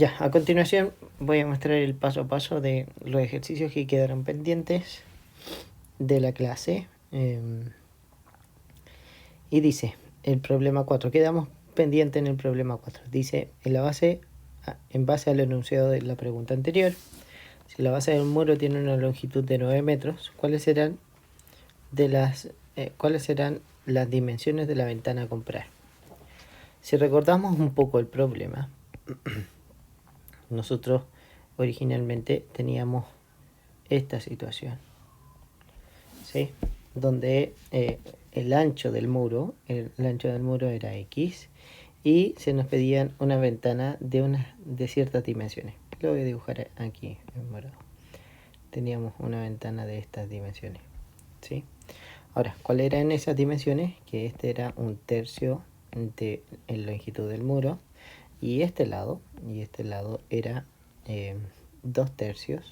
Ya, a continuación voy a mostrar el paso a paso de los ejercicios que quedaron pendientes de la clase. Y dice, el problema 4, quedamos pendientes en el problema 4. Dice, en base al enunciado de la pregunta anterior, si la base del muro tiene una longitud de 9 metros, ¿cuáles serán las dimensiones de la ventana a comprar? Si recordamos un poco el problema, nosotros originalmente teníamos esta situación, ¿sí? Donde el ancho del muro era X y se nos pedían una ventana de ciertas dimensiones. Lo voy a dibujar aquí en morado. Teníamos una ventana de estas dimensiones, ¿sí? Ahora, ¿cuáles eran esas dimensiones? Que este era 1/3 de la longitud del muro y este lado era 2/3,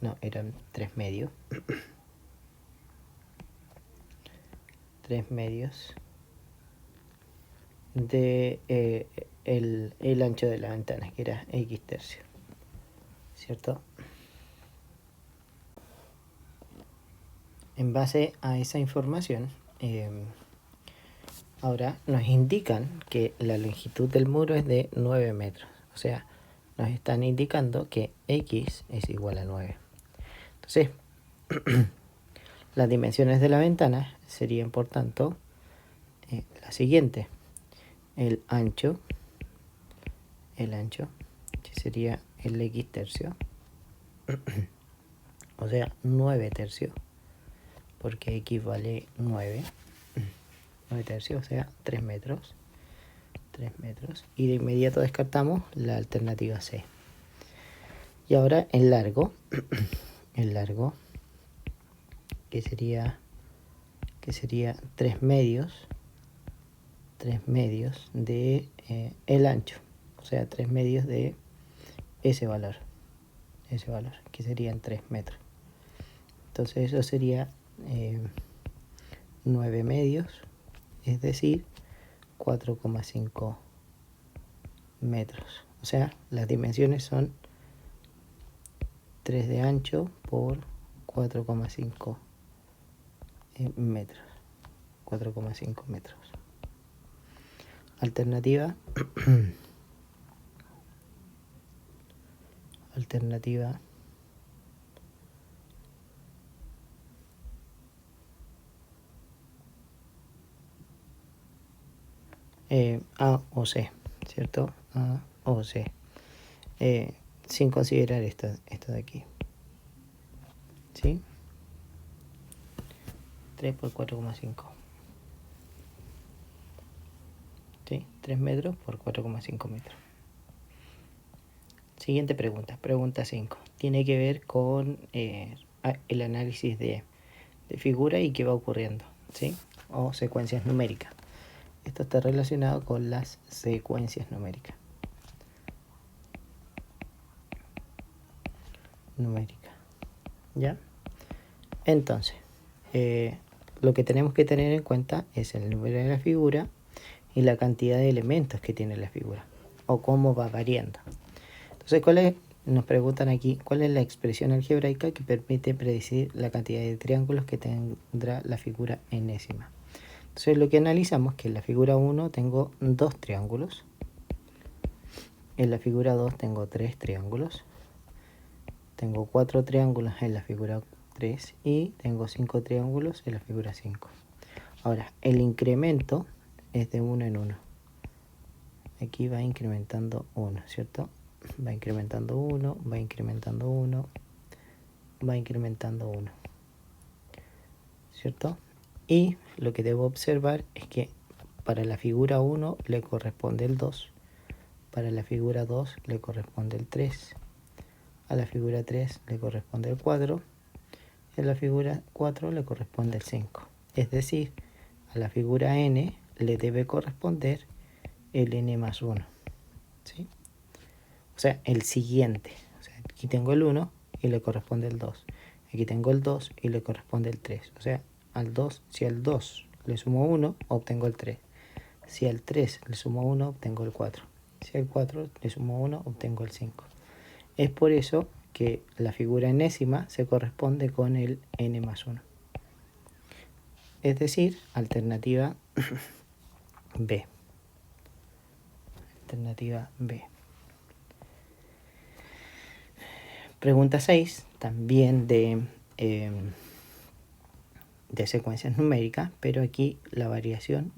no, eran 3/2, 3/2 de el ancho de la ventana, que era X/3, ¿cierto? En base a esa información, ahora nos indican que la longitud del muro es de 9 metros. O sea, nos están indicando que X es igual a 9. Entonces, las dimensiones de la ventana serían, por tanto, la siguiente. El ancho, que sería el X/3, o sea, 9/3, porque X vale 9 tercios, o sea, 3 metros. Y de inmediato descartamos la alternativa C. Y ahora el largo, que sería 3/2 de el ancho, o sea, 3/2 de ese valor, que serían 3 metros. Entonces eso sería 9/2, es decir, 4,5 metros. O sea, las dimensiones son 3 de ancho por 4,5 metros. 4,5 metros. Alternativa A o C, ¿cierto? A o C. Sin considerar esto de aquí, ¿sí? 3 por 4,5. ¿Sí? 3 metros por 4,5 metros. Siguiente pregunta, pregunta 5. Tiene que ver con el análisis de figura y qué va ocurriendo, ¿sí? O secuencias numéricas. Esto está relacionado con las secuencias numéricas. ¿Ya? Entonces, lo que tenemos que tener en cuenta es el número de la figura y la cantidad de elementos que tiene la figura, o cómo va variando. Entonces, nos preguntan aquí, ¿cuál es la expresión algebraica que permite predecir la cantidad de triángulos que tendrá la figura enésima? Entonces, lo que analizamos es que en la figura 1 tengo 2 triángulos, en la figura 2 tengo 3 triángulos, tengo 4 triángulos en la figura 3 y tengo 5 triángulos en la figura 5. Ahora, el incremento es de 1 en 1. Aquí va incrementando 1, ¿cierto? Va incrementando 1, va incrementando 1, va incrementando 1, ¿cierto? Y lo que debo observar es que para la figura 1 le corresponde el 2, para la figura 2 le corresponde el 3, a la figura 3 le corresponde el 4, y a la figura 4 le corresponde el 5. Es decir, a la figura n le debe corresponder el n más 1, ¿sí? O sea, el siguiente. O sea, aquí tengo el 1 y le corresponde el 2. Aquí tengo el 2 y le corresponde el 3. O sea, si al 2 le sumo 1, obtengo el 3. Si al 3 le sumo 1, obtengo el 4. Si al 4 le sumo 1, obtengo el 5. Es por eso que la figura enésima se corresponde con el n más 1. Es decir, alternativa B. Alternativa B. Pregunta 6, también de secuencias numéricas, pero aquí la variación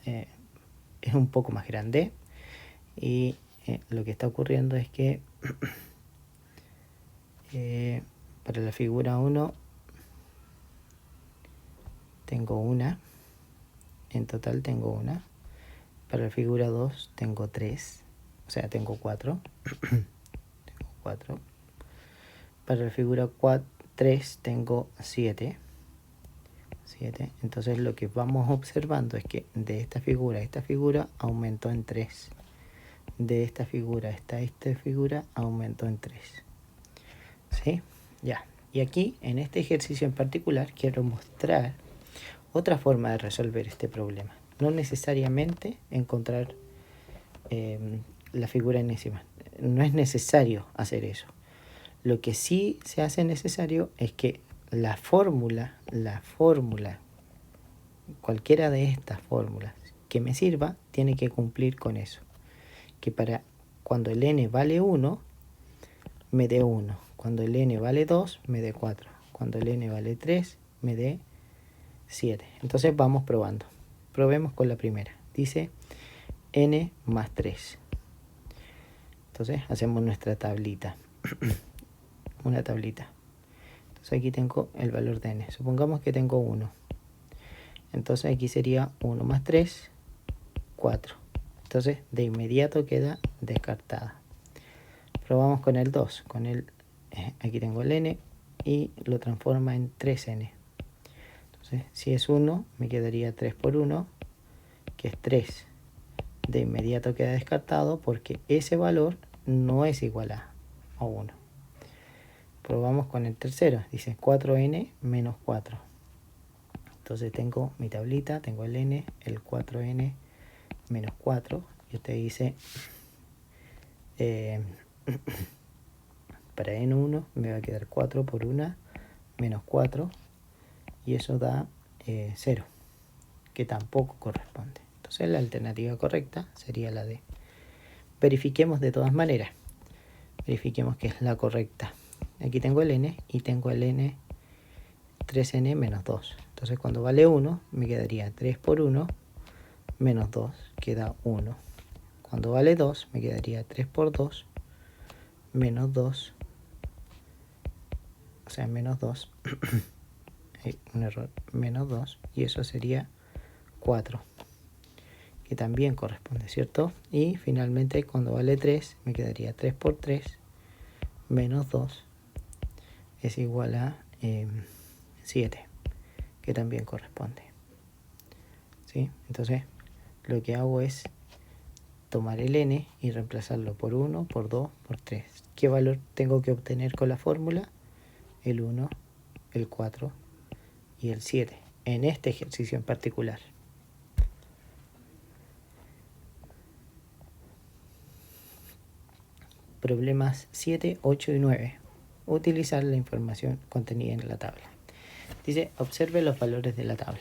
es un poco más grande y lo que está ocurriendo es que para la figura 1 tengo una, en total tengo una, para la figura 2 tengo 3, o sea, tengo 4, tengo 4, para la figura 3 tengo 7, entonces lo que vamos observando es que de esta figura a esta figura aumentó en 3, de esta figura hasta esta figura aumentó en 3, ¿sí? Ya, y aquí en este ejercicio en particular quiero mostrar otra forma de resolver este problema, no necesariamente encontrar la figura enésima, no es necesario hacer eso. Lo que sí se hace necesario es que la fórmula, cualquiera de estas fórmulas que me sirva, tiene que cumplir con eso. Que para cuando el n vale 1, me dé 1. Cuando el n vale 2, me dé 4. Cuando el n vale 3, me dé 7. Entonces vamos probando. Probemos con la primera. Dice n más 3. Entonces hacemos nuestra tablita. Una tablita. Entonces aquí tengo el valor de n. Supongamos que tengo 1. Entonces aquí sería 1 más 3, 4. Entonces de inmediato queda descartada. Probamos con el 2. Con el, aquí tengo el n y lo transforma en 3n. Entonces si es 1, me quedaría 3 por 1, que es 3. De inmediato queda descartado porque ese valor no es igual a 1. Probamos con el tercero, dice 4n menos 4. Entonces tengo mi tablita, tengo el n, el 4n menos 4. Y usted dice, para n1 me va a quedar 4 por 1 menos 4. Y eso da 0, que tampoco corresponde. Entonces la alternativa correcta sería la D. Verifiquemos de todas maneras. Verifiquemos que es la correcta. Aquí tengo el n y tengo el n 3n menos 2. Entonces cuando vale 1 me quedaría 3 por 1 menos 2, queda 1. Cuando vale 2 me quedaría 3 por 2 menos 2, o sea, menos 2, un error, menos 2, y eso sería 4, que también corresponde, ¿cierto? Y finalmente cuando vale 3 me quedaría 3 por 3 menos 2 es igual a 7, que también corresponde, ¿sí? Entonces lo que hago es tomar el n y reemplazarlo por 1, por 2, por 3. ¿Qué valor tengo que obtener con la fórmula? El 1, el 4 y el 7, en este ejercicio en particular. Problemas 7, 8 y 9. Utilizar la información contenida en la tabla. Dice, observe los valores de la tabla.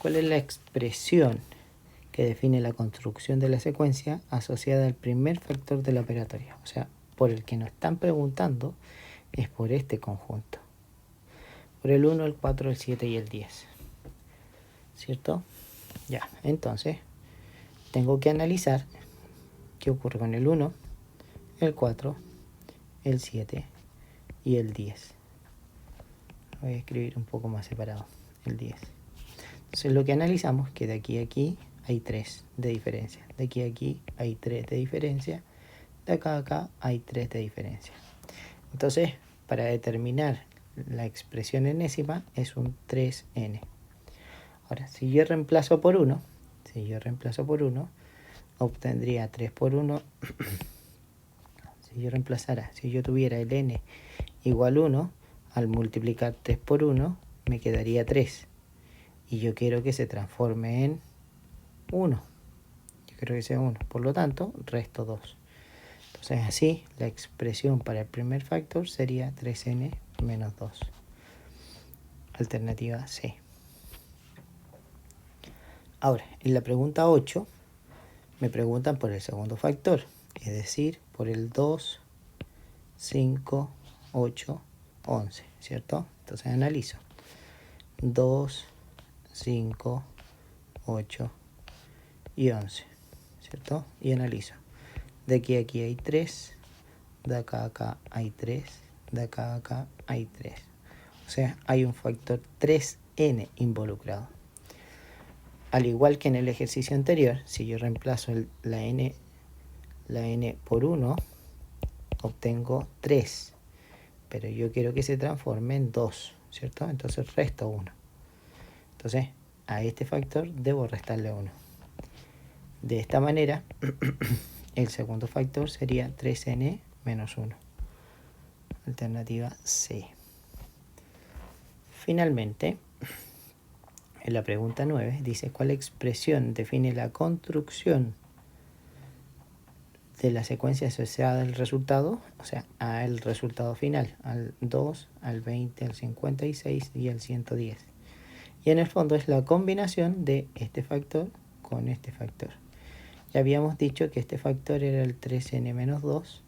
¿Cuál es la expresión que define la construcción de la secuencia asociada al primer factor de la operatoria? O sea, por el que nos están preguntando es por este conjunto. Por el 1, el 4, el 7 y el 10. ¿Cierto? Ya, entonces tengo que analizar qué ocurre con el 1, el 4, el 7 y el 10. Voy a escribir un poco más separado, el 10. Entonces lo que analizamos es que de aquí a aquí hay 3 de diferencia. De aquí a aquí hay 3 de diferencia. De acá a acá hay 3 de diferencia. Entonces, para determinar la expresión enésima es un 3n. Ahora, si yo reemplazo por 1, obtendría 3 por 1. Si yo tuviera el n igual 1, al multiplicar 3 por 1, me quedaría 3. Y yo quiero que se transforme en 1. Yo Yo creo que sea 1. Por lo tanto, resto 2. Entonces así la expresión para el primer factor sería 3n menos 2. Alternativa C. Ahora, en la pregunta 8 me preguntan por el segundo factor, es decir, por el 2, 5, 8, 11, ¿cierto? Entonces analizo. 2, 5, 8 y 11, ¿cierto? Y analizo. De aquí a aquí hay 3, de acá a acá hay 3, de acá a acá hay 3. O sea, hay un factor 3n involucrado. Al igual que en el ejercicio anterior, si yo reemplazo la n por 1, obtengo 3. Pero yo quiero que se transforme en 2, ¿cierto? Entonces resto 1. Entonces, a este factor debo restarle 1. De esta manera, el segundo factor sería 3n menos 1. Alternativa C. Finalmente, en la pregunta 9 dice ¿cuál expresión define la construcción de la secuencia asociada al resultado? O sea, al resultado final, al 2, al 20, al 56 y al 110. Y en el fondo es la combinación de este factor con este factor. Ya habíamos dicho que este factor era el 3n menos 2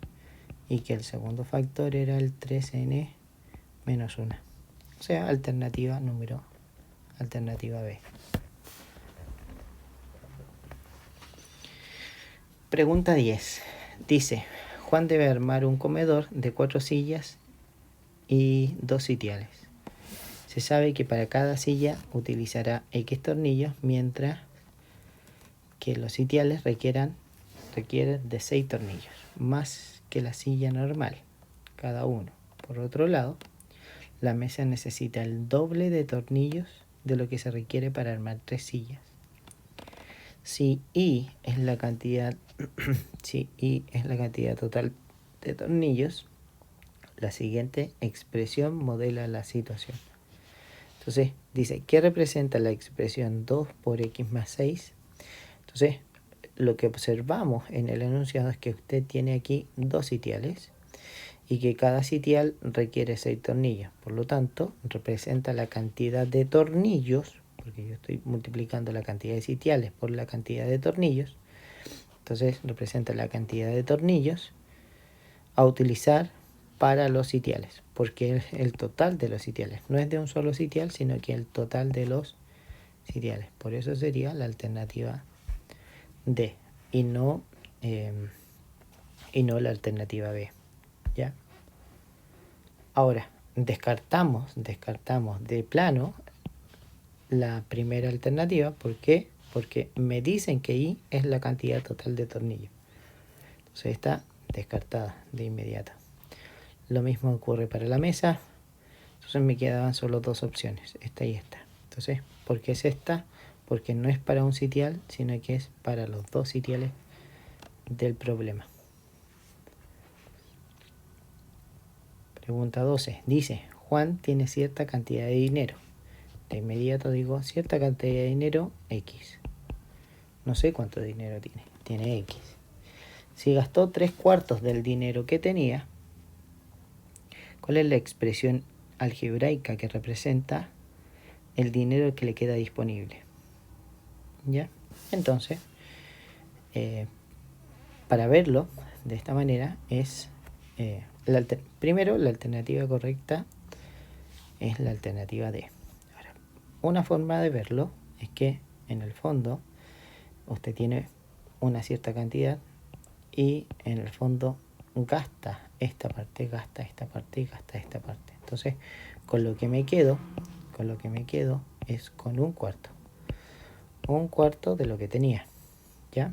y que el segundo factor era el 3n menos 1. O sea, alternativa B. Pregunta 10. Dice, Juan debe armar un comedor de 4 sillas y 2 sitiales. Se sabe que para cada silla utilizará X tornillos, mientras que los sitiales requieren de 6 tornillos, más que la silla normal, cada uno. Por otro lado, la mesa necesita el doble de tornillos de lo que se requiere para armar 3 sillas. Si I es la cantidad total de tornillos, la siguiente expresión modela la situación. Entonces, dice, ¿qué representa la expresión 2 por x más 6? Entonces, lo que observamos en el enunciado es que usted tiene aquí 2 sitiales y que cada sitial requiere 6 tornillos. Por lo tanto, representa la cantidad de tornillos, porque yo estoy multiplicando la cantidad de sitiales por la cantidad de tornillos. Entonces, representa la cantidad de tornillos a utilizar para los sitiales, porque es el total de los sitiales. No es de un solo sitial, sino que el total de los sitiales. Por eso sería la alternativa D y no la alternativa B. ¿Ya? Ahora, descartamos de plano la primera alternativa. ¿Por qué? Porque me dicen que I es la cantidad total de tornillos. Entonces está descartada de inmediato. Lo mismo ocurre para la mesa. Entonces me quedaban solo 2 opciones, esta y esta. Entonces, ¿por qué es esta? Porque no es para un sitial, sino que es para los 2 sitiales del problema. Pregunta 12. Dice, Juan tiene cierta cantidad de dinero. De inmediato digo, cierta cantidad de dinero, X. No sé cuánto dinero tiene. Tiene X. Si gastó 3/4 del dinero que tenía, ¿cuál es la expresión algebraica que representa el dinero que le queda disponible? ¿Ya? Entonces, para verlo de esta manera es... primero, la alternativa correcta es la alternativa D. Ahora, una forma de verlo es que en el fondo usted tiene una cierta cantidad y en el fondo gasta esta parte, gasta esta parte y gasta esta parte. Entonces, con lo que me quedo es con 1/4. 1/4 de lo que tenía, ¿ya?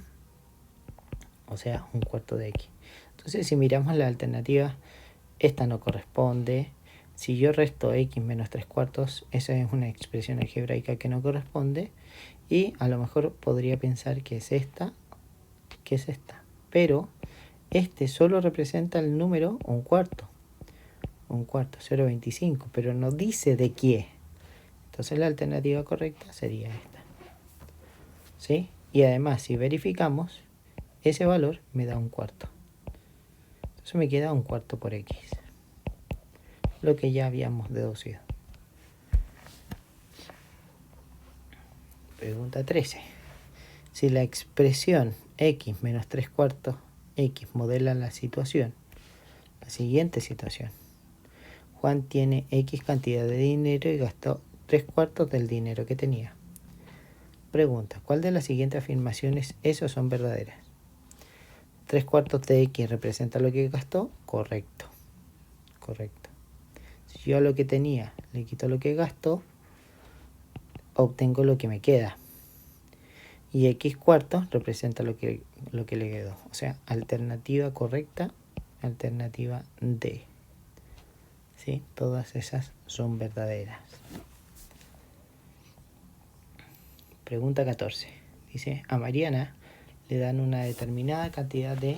O sea, 1/4 de X. Entonces, si miramos la alternativa, esta no corresponde. Si yo resto X menos 3/4, esa es una expresión algebraica que no corresponde. Y a lo mejor podría pensar que es esta, Pero este solo representa el número 1/4. 0,25, pero no dice de qué. Entonces la alternativa correcta sería esta. ¿Sí? Y además, si verificamos, ese valor me da un cuarto. Entonces me queda un cuarto por x, lo que ya habíamos deducido. Pregunta 13. Si la expresión x menos 3 cuartos x modela la siguiente situación. Juan tiene x cantidad de dinero y gastó 3 cuartos del dinero que tenía. Pregunta, ¿cuál de las siguientes afirmaciones esos son verdaderas? 3 cuartos de x representa lo que gastó, correcto. Correcto. Si yo a lo que tenía le quito lo que gastó, obtengo lo que me queda. Y x cuartos representa lo que le quedó. O sea, alternativa correcta, alternativa D. ¿Sí? Todas esas son verdaderas. Pregunta 14. Dice, a Mariana le dan una determinada cantidad de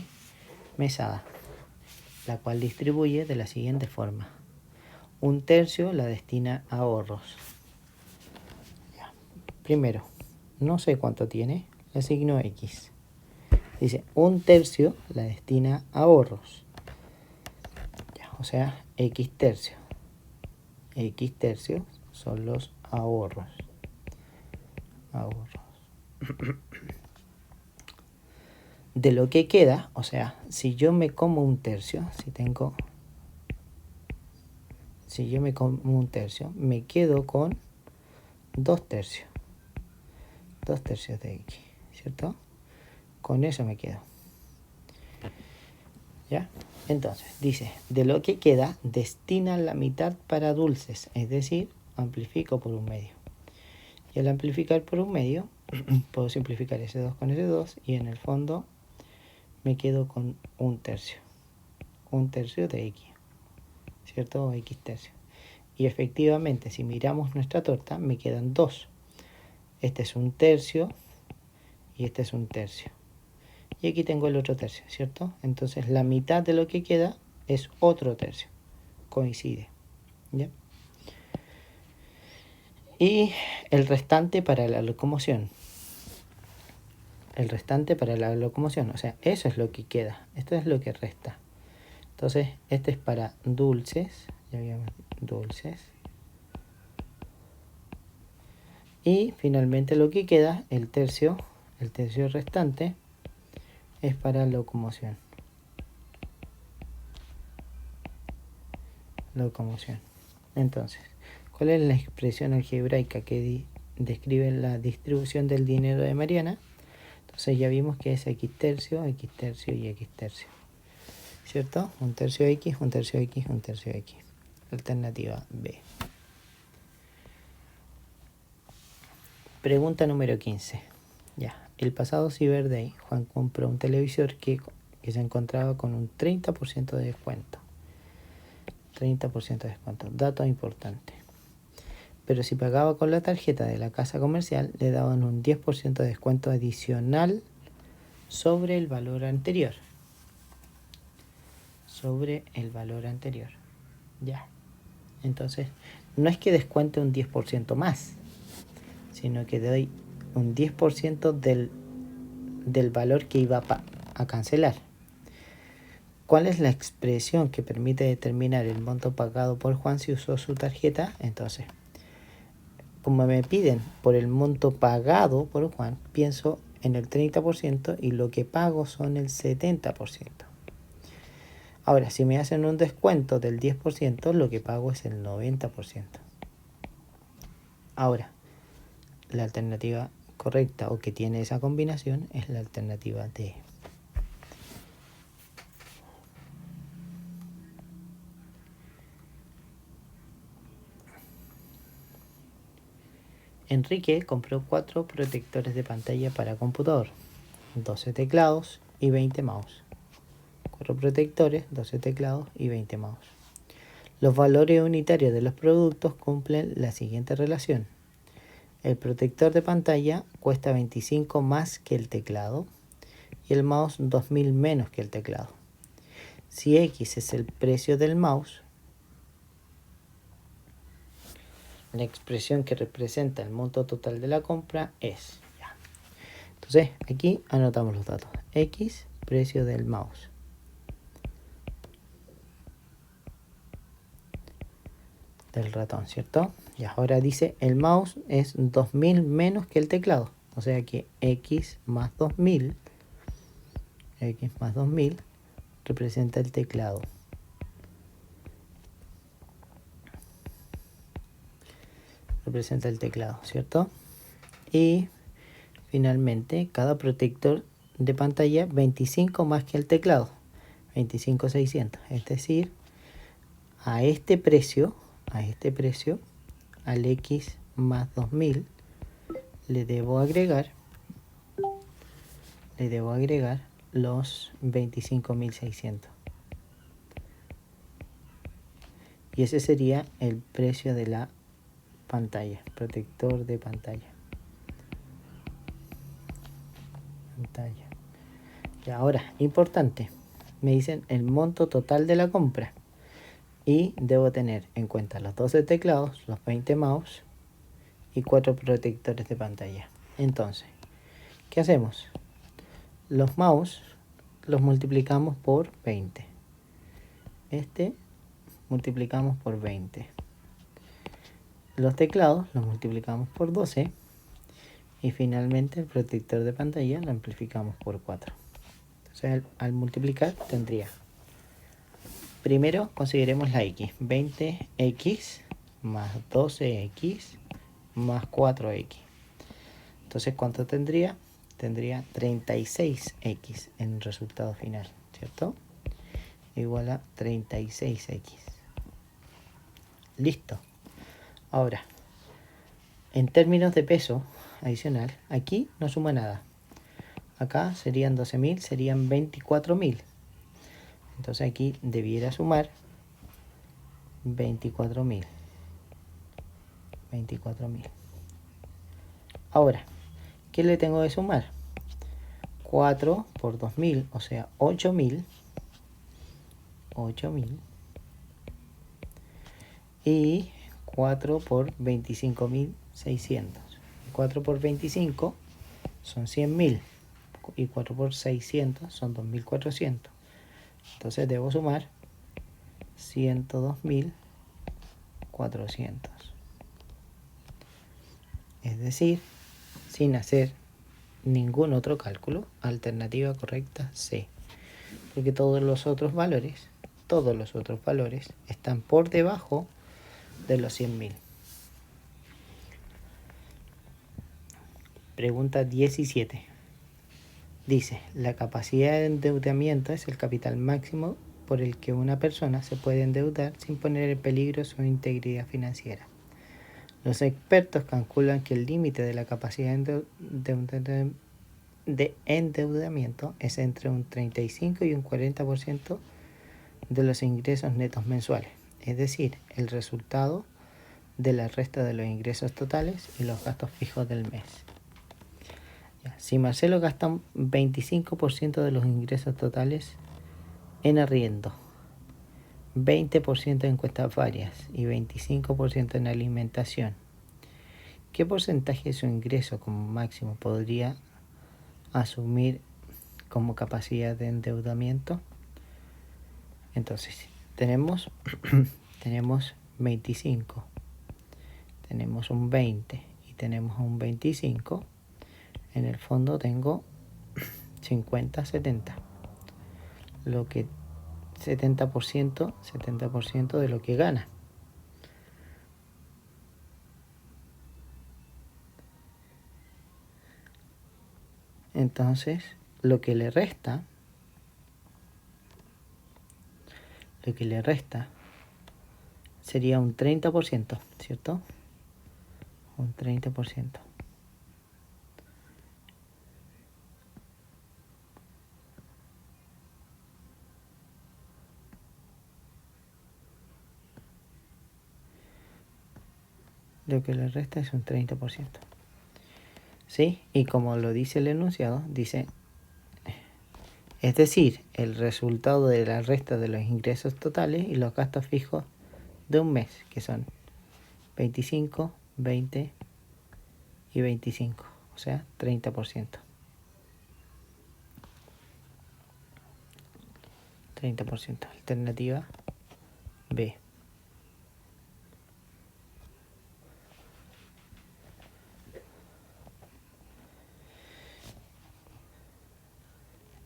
mesada, la cual distribuye de la siguiente forma. 1/3 la destina a ahorros. Ya. Primero, no sé cuánto tiene, le asigno X. Dice, 1/3 la destina a ahorros. Ya, o sea, X tercios. X tercios son los ahorros. Ahorros. De lo que queda, o sea, si yo me como 1/3, si yo me como 1/3, me quedo con 2/3. 2/3 de X, ¿cierto? Con eso me quedo. ¿Ya? Entonces, dice, de lo que queda, destina la mitad para dulces, es decir, amplifico por un medio. Y al amplificar por un medio, puedo simplificar ese 2 con ese 2 y en el fondo me quedo con 1/3. 1/3 de X, ¿cierto? O X tercio. Y efectivamente, si miramos nuestra torta, me quedan 2. Este es 1/3 y este es 1/3. Y aquí tengo el otro tercio, ¿cierto? Entonces la mitad de lo que queda es otro tercio. Coincide. ¿Ya? Y el restante para la locomoción. El restante para la locomoción. O sea, eso es lo que queda. Esto es lo que resta. Entonces, este es para dulces. Ya habíamos dulces. Y finalmente lo que queda, el tercio restante, es para locomoción. Locomoción. Entonces, ¿cuál es la expresión algebraica que describe la distribución del dinero de Mariana? Entonces ya vimos que es X tercio y X tercio. ¿Cierto? 1/3 X, 1/3 X, 1/3 X. Alternativa B. Pregunta número 15. Ya, el pasado Cyber Day, Juan compró un televisor que se encontraba con un 30% de descuento. 30% de descuento. Dato importante. Pero si pagaba con la tarjeta de la casa comercial, le daban un 10% de descuento adicional sobre el valor anterior. Sobre el valor anterior. Ya. Entonces, no es que descuente un 10% más, sino que doy un 10% del valor que iba a cancelar. ¿Cuál es la expresión que permite determinar el monto pagado por Juan si usó su tarjeta? Entonces, como me piden por el monto pagado por Juan, pienso en el 30% y lo que pago son el 70%. Ahora, si me hacen un descuento del 10%, lo que pago es el 90%. Ahora, la alternativa correcta o que tiene esa combinación es la alternativa D. Enrique compró 4 protectores de pantalla para computador, 12 teclados y 20 mouse. 4 protectores, 12 teclados y 20 mouse. Los valores unitarios de los productos cumplen la siguiente relación. El protector de pantalla cuesta 25 más que el teclado y el mouse 2000 menos que el teclado. Si X es el precio del mouse, la expresión que representa el monto total de la compra es... Entonces aquí anotamos los datos. X, precio del mouse. Del ratón, ¿cierto? Y ahora dice el mouse es 2000 menos que el teclado. O sea que X más 2000 representa el teclado. Representa el teclado, ¿cierto? Y finalmente cada protector de pantalla 25 más que el teclado, 25.600. Es decir, a este precio, al X más 2000, le debo agregar los 25.600. Y ese sería el precio de la pantalla, protector de pantalla. Y ahora, importante, me dicen el monto total de la compra. Y debo tener en cuenta los 12 teclados, los 20 mouse y 4 protectores de pantalla. Entonces, ¿qué hacemos? Los mouse los multiplicamos por 20. Multiplicamos por 20. Los teclados los multiplicamos por 12. Y finalmente el protector de pantalla lo amplificamos por 4. Entonces al multiplicar tendría, primero consideremos la X, 20X más 12X más 4X. Entonces, ¿cuánto tendría? Tendría 36X en el resultado final, ¿cierto? Igual a 36X. Listo. Ahora, en términos de peso adicional, aquí no suma nada. Acá serían 12.000, serían 24.000. Entonces aquí debiera sumar 24.000. Ahora, ¿qué le tengo que sumar? 4 por 2.000, o sea, 8.000. Y 4 por 25.600. 4 por 25 son 100.000. Y 4 por 600 son 2.400. Entonces debo sumar 102.400. Es decir, sin hacer ningún otro cálculo, alternativa correcta C. Porque todos los otros valores están por debajo de los 100.000. Pregunta 17. Dice, la capacidad de endeudamiento es el capital máximo por el que una persona se puede endeudar sin poner en peligro su integridad financiera. Los expertos calculan que el límite de la capacidad de endeudamiento es entre un 35 y un 40% de los ingresos netos mensuales, es decir, el resultado de la resta de los ingresos totales y los gastos fijos del mes. Si Marcelo gasta un 25% de los ingresos totales en arriendo, 20% en cuentas varias y 25% en alimentación, ¿qué porcentaje de su ingreso como máximo podría asumir como capacidad de endeudamiento? Entonces, tenemos 25, tenemos un 20 y tenemos un 25. En el fondo tengo 50-70, lo que 70% de lo que gana. Entonces, lo que le resta sería un 30%, ¿cierto? Un 30%. Lo que le resta es un 30%. ¿Sí? Y como lo dice el enunciado, dice, es decir, el resultado de la resta de los ingresos totales y los gastos fijos de un mes, que son 25, 20 y 25, o sea, 30%. 30%. Alternativa B.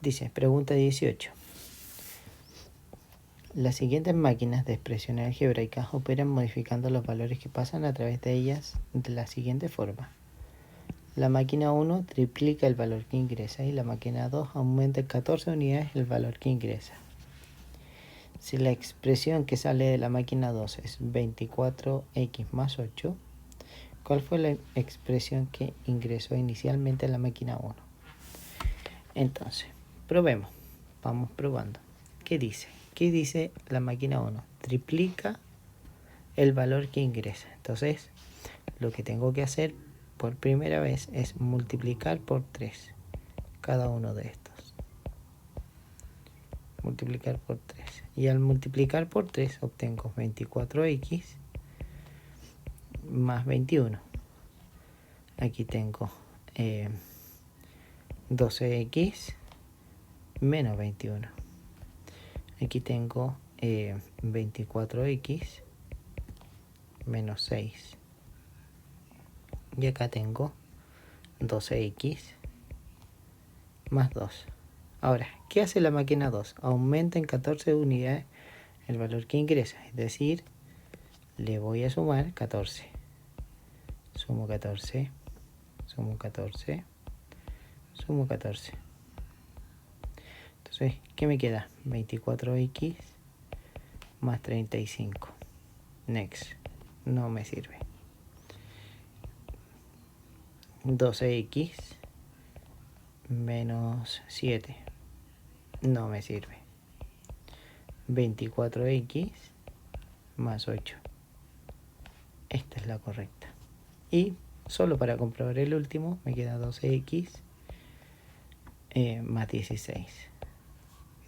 Dice, pregunta 18. Las siguientes máquinas de expresión algebraica operan modificando los valores que pasan a través de ellas de la siguiente forma. La máquina 1 triplica el valor que ingresa y la máquina 2 aumenta en 14 unidades el valor que ingresa. Si la expresión que sale de la máquina 2 es 24x más 8, ¿cuál fue la expresión que ingresó inicialmente en la máquina 1? Entonces, probemos. Vamos probando. ¿Qué dice? ¿Qué dice la máquina 1? Triplica el valor que ingresa. Entonces, lo que tengo que hacer por primera vez es multiplicar por 3 cada uno de estos. Multiplicar por 3. Y al multiplicar por 3 obtengo 24x más 21. Aquí tengo 12x menos 21. Aquí tengo 24x menos 6. Y acá tengo 12x más 2. Ahora, ¿qué hace la máquina 2? Aumenta en 14 unidades el valor que ingresa. Es decir, le voy a sumar 14. Sumo 14. Sumo 14. Sumo 14. Entonces, ¿qué me queda? 24x más 35. Next. No me sirve. 12x menos 7. No me sirve. 24x más 8. Esta es la correcta. Y solo para comprobar el último, me queda 12x más 16.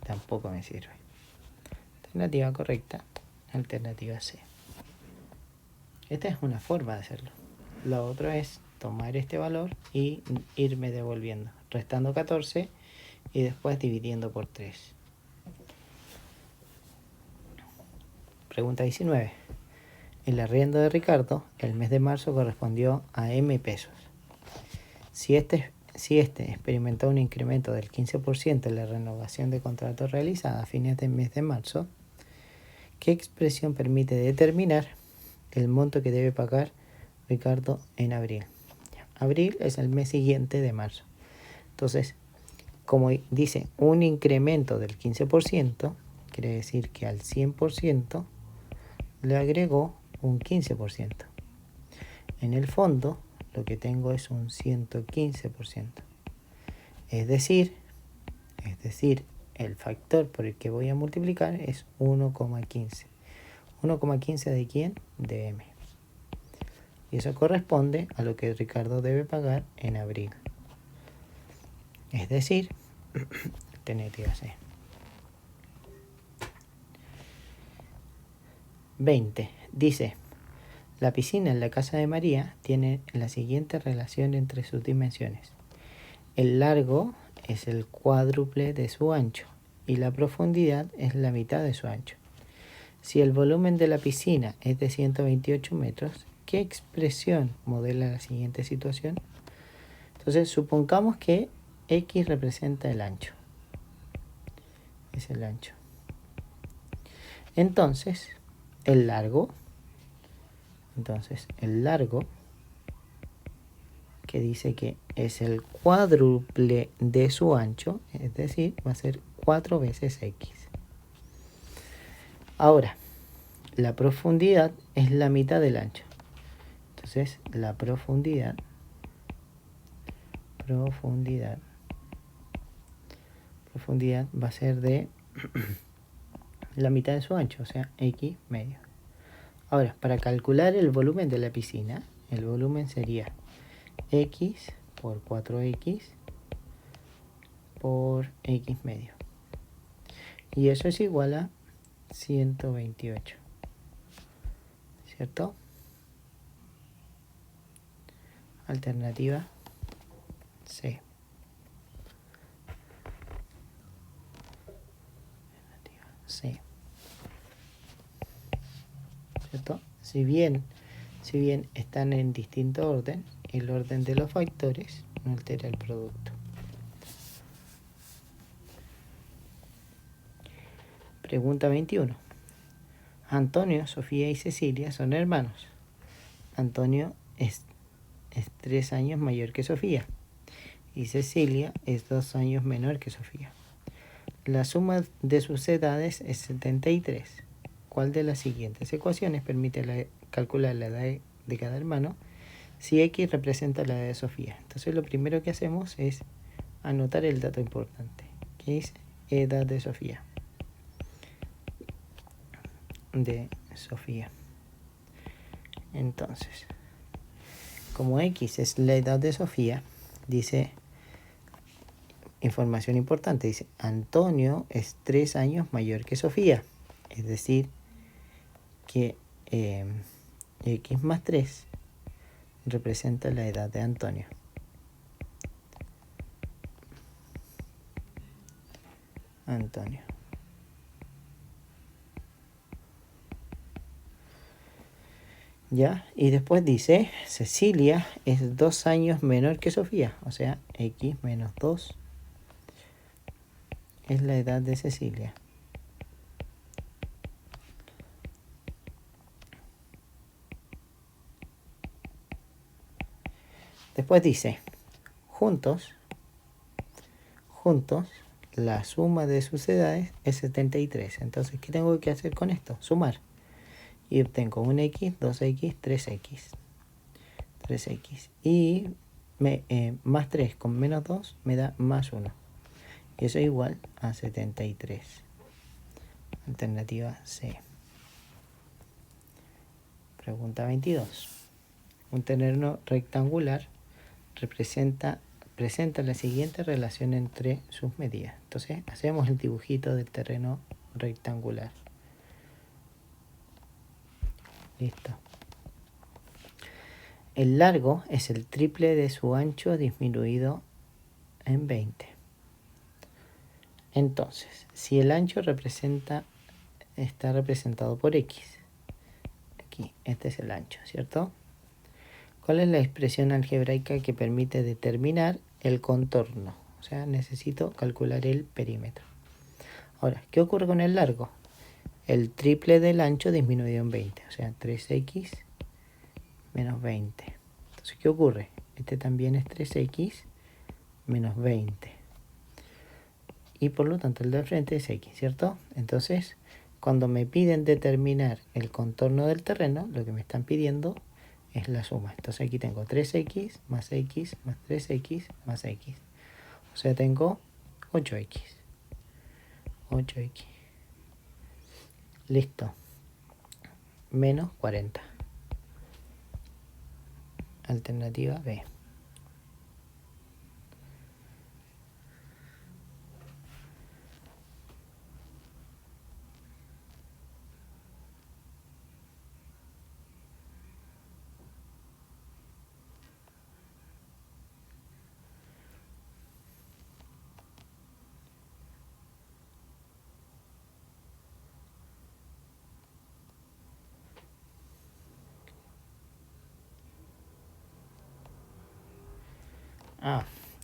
Tampoco me sirve. Alternativa correcta, alternativa C. Esta es una forma de hacerlo. La otra es tomar este valor y irme devolviendo, restando 14 y después dividiendo por 3. Pregunta 19. El arriendo de Ricardo el mes de marzo correspondió a M pesos. Si este experimentó un incremento del 15% en la renovación de contrato realizada a fines del mes de marzo, ¿qué expresión permite determinar el monto que debe pagar Ricardo en abril? Abril es el mes siguiente de marzo. Entonces, como dice un incremento del 15%, quiere decir que al 100% le agregó un 15%. En el fondo, lo que tengo es un 115%. Es decir, el factor por el que voy a multiplicar es 1,15. ¿1,15 de quién? De M. Y eso corresponde a lo que Ricardo debe pagar en abril. Es decir, alternativa C. 20. Dice, la piscina en la casa de María tiene la siguiente relación entre sus dimensiones. El largo es el cuádruple de su ancho y la profundidad es la mitad de su ancho. Si el volumen de la piscina es de 128 metros, ¿qué expresión modela la siguiente situación? Entonces, supongamos que X representa el ancho. Es el ancho. Entonces, el largo, que dice que es el cuádruple de su ancho, es decir, va a ser 4 veces X. Ahora, la profundidad es la mitad del ancho. Entonces, la profundidad va a ser de la mitad de su ancho, o sea, X medio. Ahora, para calcular el volumen de la piscina, el volumen sería X por 4X por X medio. Y eso es igual a 128. ¿Cierto? Alternativa C. C. ¿Cierto? Si bien están en distinto orden, el orden de los factores no altera el producto. Pregunta 21. Antonio, Sofía y Cecilia son hermanos. Antonio es 3 años mayor que Sofía y Cecilia es 2 años menor que Sofía. La suma de sus edades es 73. ¿Cuál de las siguientes ecuaciones permite calcular la edad de cada hermano si X representa la edad de Sofía? Entonces lo primero que hacemos es anotar el dato importante, que es edad de Sofía. Entonces, como X es la edad de Sofía, dice, información importante, dice, Antonio es 3 años mayor que Sofía. Es decir, que X más 3 representa la edad de Antonio. ¿Ya? Y después dice, Cecilia es 2 años menor que Sofía. O sea, X menos 2 es la edad de Cecilia. Después dice, juntos, la suma de sus edades es 73. Entonces, ¿qué tengo que hacer con esto? Sumar. Y obtengo un X, 2X, 3X. Y más 3 con menos 2 me da más 1. Y eso es igual a 73. Alternativa C. Pregunta 22. Un terreno rectangular presenta la siguiente relación entre sus medidas. Entonces hacemos el dibujito del terreno rectangular. Listo. El largo es el triple de su ancho disminuido en 20. Entonces, si el ancho está representado por X, aquí, este es el ancho, ¿cierto? ¿Cuál es la expresión algebraica que permite determinar el contorno? O sea, necesito calcular el perímetro. Ahora, ¿qué ocurre con el largo? El triple del ancho disminuido en 20, o sea, 3X menos 20. Entonces, ¿qué ocurre? Este también es 3X menos 20. Y por lo tanto el de frente es X, ¿cierto? Entonces, cuando me piden determinar el contorno del terreno, lo que me están pidiendo es la suma. Entonces aquí tengo 3X más 3X más X. O sea, tengo 8X. Listo. Menos 40. Alternativa B.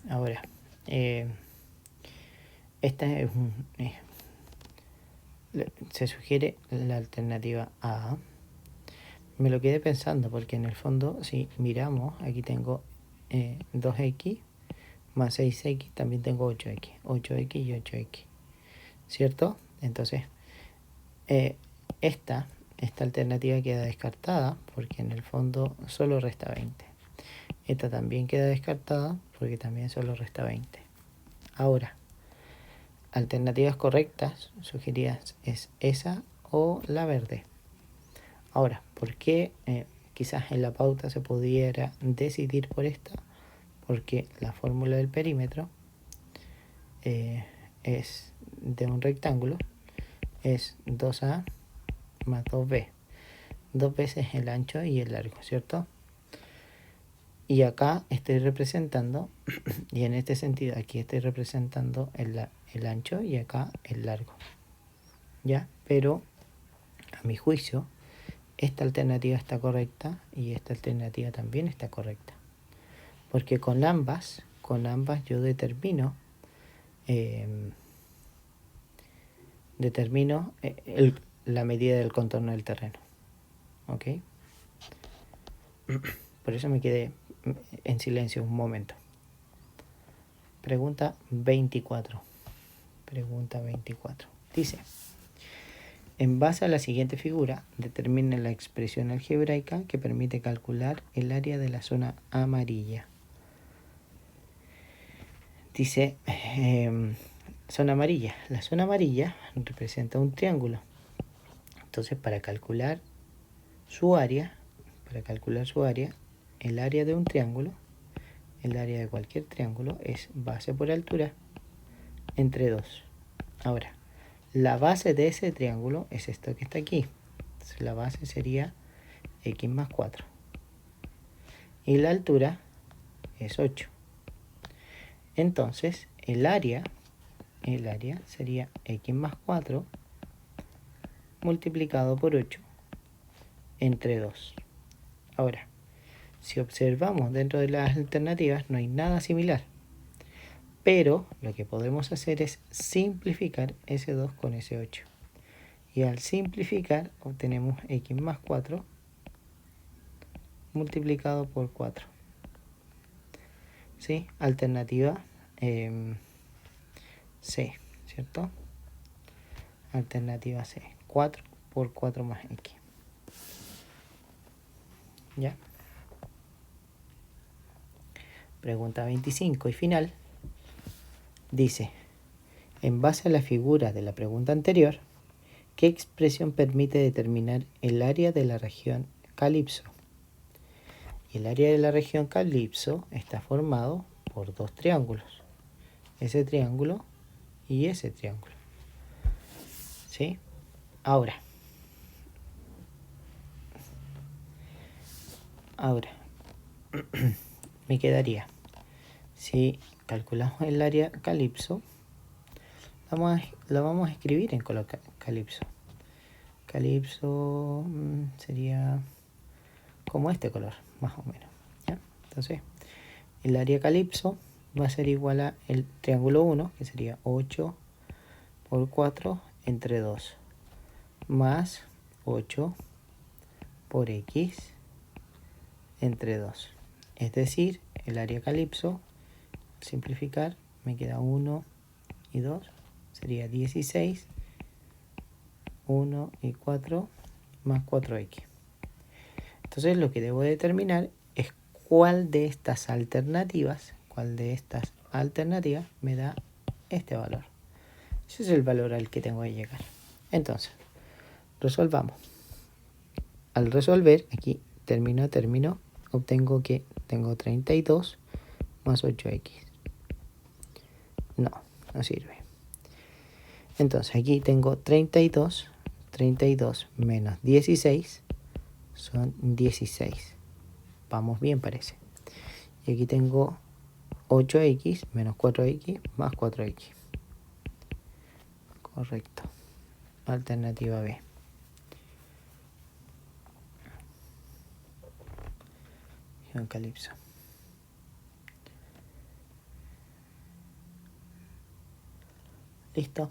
Ahora, esta es se sugiere la alternativa A. Me lo quedé pensando porque en el fondo, si miramos, aquí tengo 2X más 6X, también tengo 8X y 8X, ¿cierto? Entonces, esta alternativa queda descartada porque en el fondo solo resta 20. Esta también queda descartada porque también solo resta 20. Ahora, alternativas correctas sugeridas es esa o la verde. Ahora, ¿por qué quizás en la pauta se pudiera decidir por esta? Porque la fórmula del perímetro es de un rectángulo, es 2A más 2B. 2 veces el ancho y el largo, ¿cierto? Y acá estoy representando, y en este sentido aquí estoy representando el ancho y acá el largo. ¿ya? Pero a mi juicio, esta alternativa está correcta y esta alternativa también está correcta. Porque con ambas yo determino la medida del contorno del terreno. ¿Ok? Por eso me quedé en silencio un momento. Pregunta 24. Pregunta 24. Dice, en base a la siguiente figura, determine la expresión algebraica que permite calcular el área de la zona amarilla. Dice, zona amarilla. La zona amarilla representa un triángulo. Entonces, para calcular su área, el área de un triángulo, el área de cualquier triángulo es base por altura entre 2. Ahora, la base de ese triángulo es esto que está aquí. Entonces, la base sería x más 4. Y la altura es 8. Entonces, el área sería x más 4 multiplicado por 8 entre 2. Ahora, si observamos dentro de las alternativas, no hay nada similar. Pero lo que podemos hacer es simplificar ese 2 con ese 8. Y al simplificar, obtenemos x más 4 multiplicado por 4. ¿Sí? Alternativa C, ¿cierto? Alternativa C. 4 por 4 más x. ¿Ya? Pregunta 25 y final. Dice, en base a la figura de la pregunta anterior, ¿qué expresión permite determinar el área de la región calipso? Y el área de la región calipso está formado por dos triángulos. Ese triángulo y ese triángulo. ¿Sí? Ahora, me quedaría, si calculamos el área calipso, la vamos a escribir en color calipso. Calipso sería como este color, más o menos. ¿Ya? Entonces, el área calipso va a ser igual a el triángulo 1, que sería 8 por 4 entre 2, más 8 por x entre 2. Es decir, el área calipso, al simplificar, me queda 1 y 2, sería 16, 1 y 4 más 4x. Entonces lo que debo determinar es cuál de estas alternativas me da este valor. Ese es el valor al que tengo que llegar. Entonces, resolvamos. Al resolver, aquí término a término, obtengo que tengo 32 más 8x. No sirve. Entonces aquí tengo 32 menos 16 son 16. Vamos bien, parece. Y aquí tengo 8x menos 4x más 4x. Correcto. Alternativa B. Calipso. Listo.